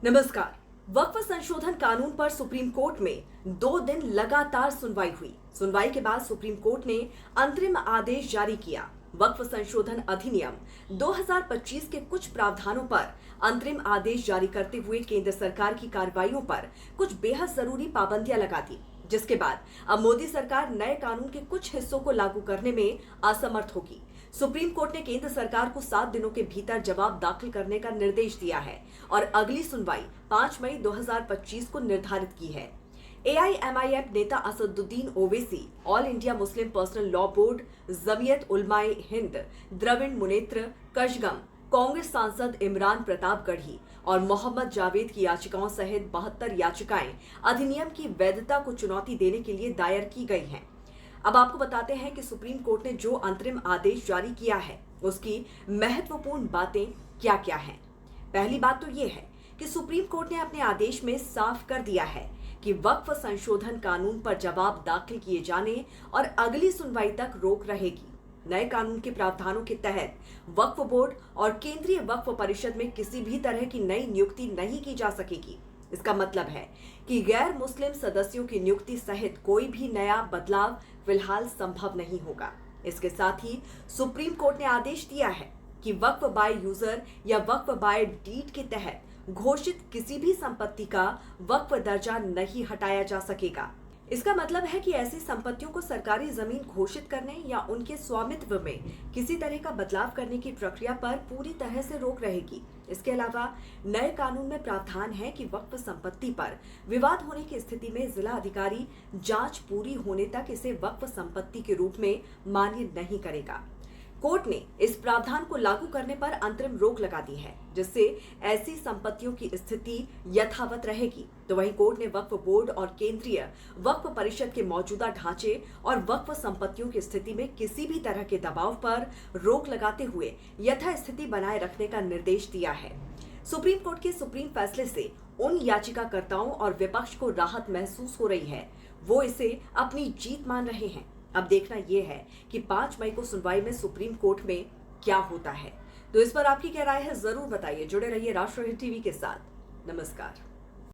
नमस्कार। वक्फ संशोधन कानून पर सुप्रीम कोर्ट में 2 दिन लगातार सुनवाई हुई। सुनवाई के बाद सुप्रीम कोर्ट ने अंतरिम आदेश जारी किया। वक्फ संशोधन अधिनियम 2025 के कुछ प्रावधानों पर अंतरिम आदेश जारी करते हुए केंद्र सरकार की कार्रवाइयों पर कुछ बेहद जरूरी पाबंदियां लगा दी, जिसके बाद अब मोदी सरकार नए कानून के कुछ हिस्सों को लागू करने में असमर्थ होगी। सुप्रीम कोर्ट ने केंद्र सरकार को 7 दिनों के भीतर जवाब दाखिल करने का निर्देश दिया है और अगली सुनवाई 5 मई 2025 को निर्धारित की है। एआईएमआईएम नेता Asaduddin Owaisi, all India Muslim personal law board, Jamiat Ulama Hind, Dravid Munnetra Kazhagam, Congress सांसद इमरान प्रताप गढ़ी और मोहम्मद जावेद की याचिकाओं सहित 72 याचिकाएं अधिनियम की वैधता को चुनौती देने के लिए दायर की गई हैं। अब आपको बताते हैं कि सुप्रीम कोर्ट ने जो अंतरिम आदेश जारी किया है उसकी महत्वपूर्ण बातें क्या क्या हैं। पहली बात तो ये है कि सुप्रीम कोर्ट ने अपने आदेश में साफ कर दिया है कि वक्फ संशोधन कानून पर जवाब दाखिल किए जाने और अगली सुनवाई तक रोक रहेगी। नए कानून के प्रावधानों के तहत वक्फ बोर्ड और केंद्रीय वक्फ परिषद में किसी भी तरह की नई नियुक्ति नहीं की जा सकेगी। इसका मतलब है कि गैर मुस्लिम सदस्यों की नियुक्ति सहित कोई भी नया बदलाव फिलहाल संभव नहीं होगा। इसके साथ ही सुप्रीम कोर्ट ने आदेश दिया है कि वक्फ बाय यूजर या वक्फ बाय डीड के तहत घोषित किसी भी संपत्ति का वक्फ दर्जा नहीं हटाया जा सकेगा। इसका मतलब है कि ऐसी संपत्तियों को सरकारी जमीन घोषित करने या उनके स्वामित्व में किसी तरह का बदलाव करने की प्रक्रिया पर पूरी तरह से रोक रहेगी। इसके अलावा नए कानून में प्रावधान है कि वक्फ संपत्ति पर विवाद होने की स्थिति में जिला अधिकारी जांच पूरी होने तक इसे वक्फ संपत्ति के रूप में मान्य नहीं करेगा। कोर्ट ने इस प्रावधान को लागू करने पर अंतरिम रोक लगा दी है, जिससे ऐसी संपत्तियों की स्थिति यथावत रहेगी। तो वहीं कोर्ट ने वक्फ बोर्ड और केंद्रीय वक्फ परिषद के मौजूदा ढांचे और वक्फ संपत्तियों की स्थिति में किसी भी तरह के दबाव पर रोक लगाते हुए यथास्थिति बनाए रखने का निर्देश दिया है। सुप्रीम कोर्ट के सुप्रीम फैसले से उन याचिकाकर्ताओं और विपक्ष को राहत महसूस हो रही है, वो इसे अपनी जीत मान रहे हैं। अब देखना यह है कि 5 मई को सुनवाई में सुप्रीम कोर्ट में क्या होता है। तो इस पर आपकी क्या राय है, जरूर बताइए। जुड़े रहिए राष्ट्रहित टीवी के साथ। नमस्कार।